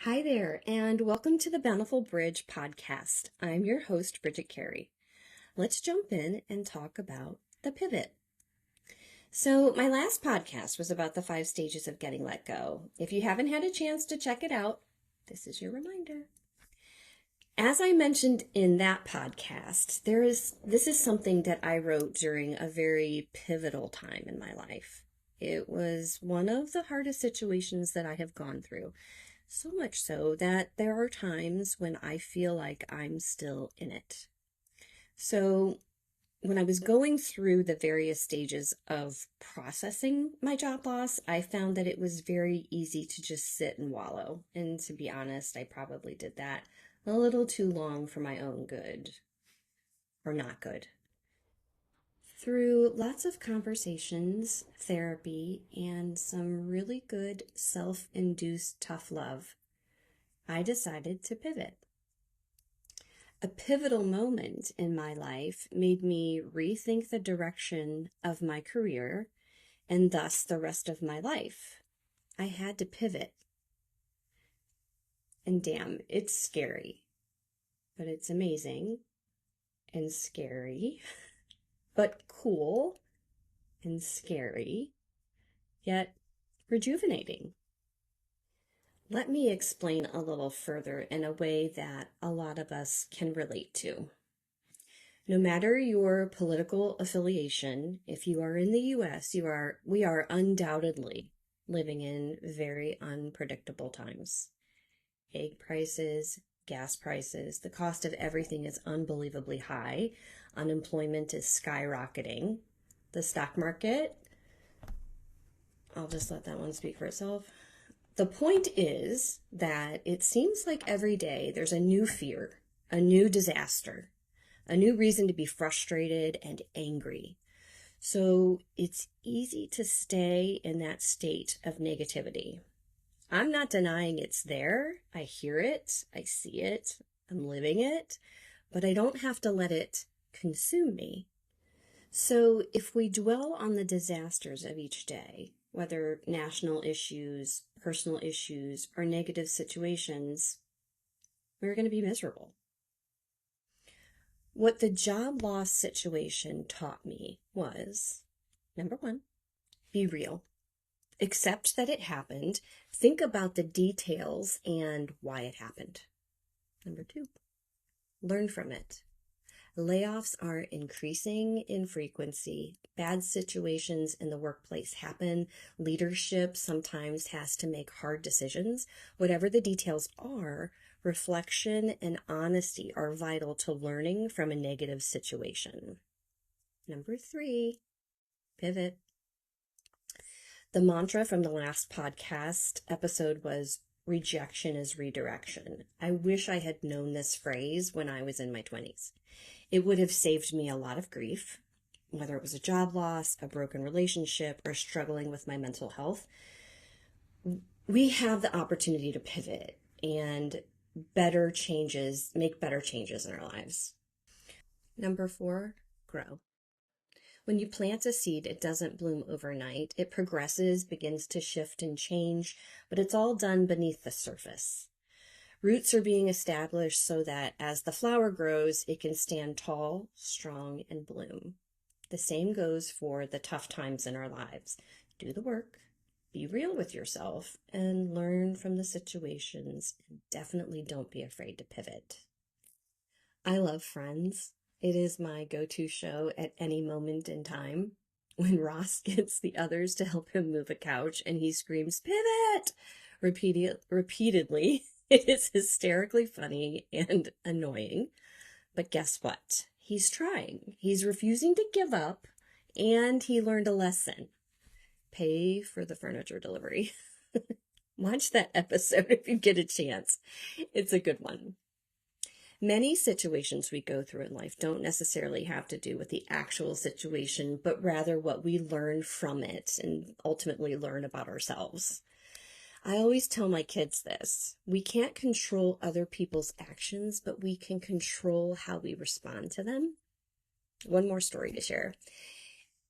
Hi there, and welcome to the Bountiful Bridge podcast. I'm your host, Bridget Carey. Let's jump in and talk about the pivot. So, my last podcast was about the 5 stages of getting let go. If you haven't had a chance to check it out, this is your reminder. As I mentioned in that podcast, this is something that I wrote during a very pivotal time in my life. It was one of the hardest situations that I have gone through. So much so that there are times when I feel like I'm still in it. So when I was going through the various stages of processing my job loss, I found that it was very easy to just sit and wallow. And to be honest, I probably did that a little too long for my own good, or not good. Through lots of conversations, therapy, and some really good self-induced tough love, I decided to pivot. A pivotal moment in my life made me rethink the direction of my career and thus the rest of my life. I had to pivot. And damn, it's scary, but it's amazing and scary, but cool and scary, yet rejuvenating. Let me explain a little further in a way that a lot of us can relate to. No matter your political affiliation, if you are in the US, we are undoubtedly living in very unpredictable times. Egg prices, gas prices, the cost of everything is unbelievably high. Unemployment is skyrocketing. The stock market, I'll just let that one speak for itself. The point is that it seems like every day there's a new fear, a new disaster, a new reason to be frustrated and angry. So it's easy to stay in that state of negativity. I'm not denying it's there. I hear it. I see it. I'm living it. But I don't have to let it consume me. So if we dwell on the disasters of each day, whether national issues, personal issues, or negative situations, we're going to be miserable. What the job loss situation taught me was, number one, be real. Accept that it happened. Think about the details and why it happened. Number two, learn from it. Layoffs are increasing in frequency. Bad situations in the workplace happen. Leadership sometimes has to make hard decisions. Whatever the details are, reflection and honesty are vital to learning from a negative situation. Number three, pivot. The mantra from the last podcast episode was rejection is redirection. I wish I had known this phrase when I was in my 20s. It would have saved me a lot of grief, whether it was a job loss, a broken relationship, or struggling with my mental health. We have the opportunity to pivot and make better changes in our lives. Number four, grow. When you plant a seed, it doesn't bloom overnight. It progresses, begins to shift and change, but it's all done beneath the surface. Roots are being established so that as the flower grows, it can stand tall, strong, and bloom. The same goes for the tough times in our lives. Do the work, be real with yourself, and learn from the situations. And definitely don't be afraid to pivot. I love Friends. It is my go-to show at any moment in time. When Ross gets the others to help him move a couch and he screams, "Pivot!" repeatedly, it is hysterically funny and annoying. But guess what? He's trying. He's refusing to give up, and he learned a lesson. Pay for the furniture delivery. Watch that episode if you get a chance. It's a good one. Many situations we go through in life don't necessarily have to do with the actual situation, but rather what we learn from it and ultimately learn about ourselves. I always tell my kids this. We can't control other people's actions, but we can control how we respond to them. One more story to share.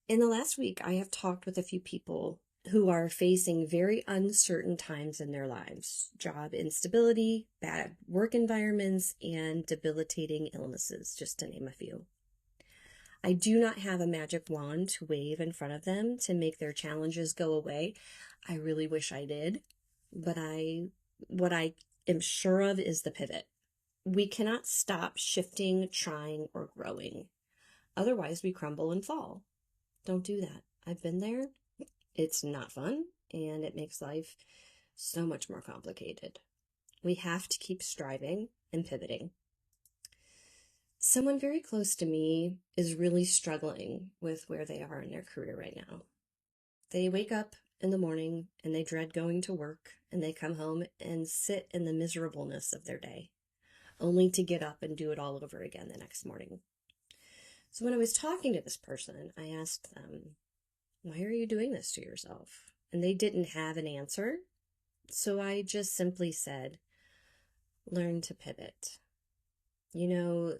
In the last week, I have talked with a few people who are facing very uncertain times in their lives, job instability, bad work environments, and debilitating illnesses, just to name a few. I do not have a magic wand to wave in front of them to make their challenges go away. I really wish I did, but what I am sure of is the pivot. We cannot stop shifting, trying, or growing. Otherwise, we crumble and fall. Don't do that. I've been there. It's not fun, and it makes life so much more complicated. We have to keep striving and pivoting. Someone very close to me is really struggling with where they are in their career right now. They wake up in the morning and they dread going to work, and they come home and sit in the miserableness of their day, only to get up and do it all over again the next morning. So when I was talking to this person, I asked them, why are you doing this to yourself? And they didn't have an answer. So I just simply said, learn to pivot. You know,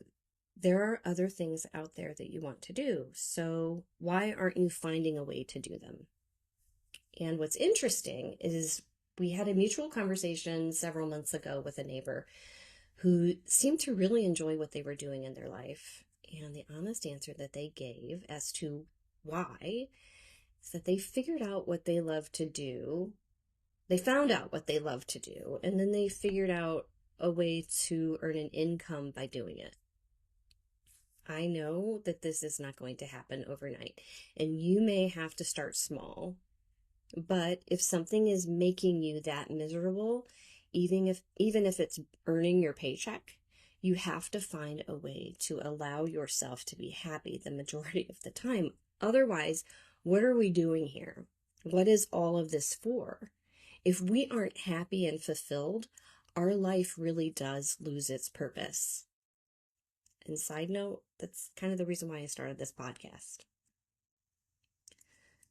there are other things out there that you want to do. So why aren't you finding a way to do them? And what's interesting is we had a mutual conversation several months ago with a neighbor who seemed to really enjoy what they were doing in their life. And the honest answer that they gave as to why is that they figured out what they love to do. They found out what they love to do, and then they figured out a way to earn an income by doing it. I know that this is not going to happen overnight, and you may have to start small. But if something is making you that miserable, even if it's earning your paycheck, you have to find a way to allow yourself to be happy the majority of the time. Otherwise, what are we doing here? What is all of this for? If we aren't happy and fulfilled, our life really does lose its purpose. And side note, that's kind of the reason why I started this podcast.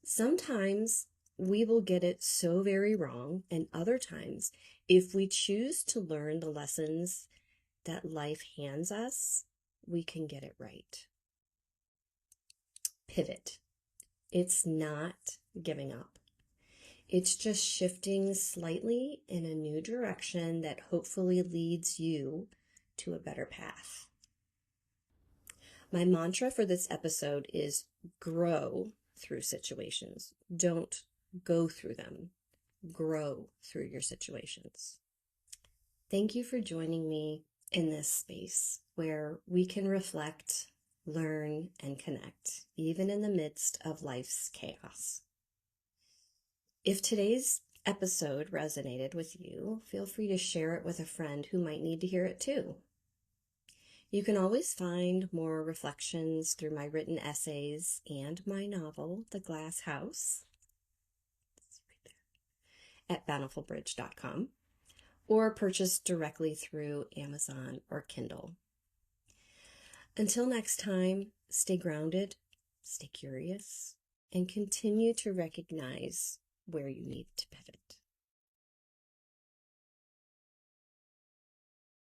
Sometimes we will get it so very wrong, and other times, if we choose to learn the lessons that life hands us, we can get it right. Pivot. It's not giving up. It's just shifting slightly in a new direction that hopefully leads you to a better path. My mantra for this episode is grow through situations. Don't go through them. Grow through your situations. Thank you for joining me in this space where we can reflect, learn, and connect, even in the midst of life's chaos. If today's episode resonated with you, feel free to share it with a friend who might need to hear it too. You can always find more reflections through my written essays and my novel, The Glass House, at bountifulbridge.com, or purchase directly through Amazon or Kindle. Until next time, stay grounded, stay curious, and continue to recognize where you need to pivot.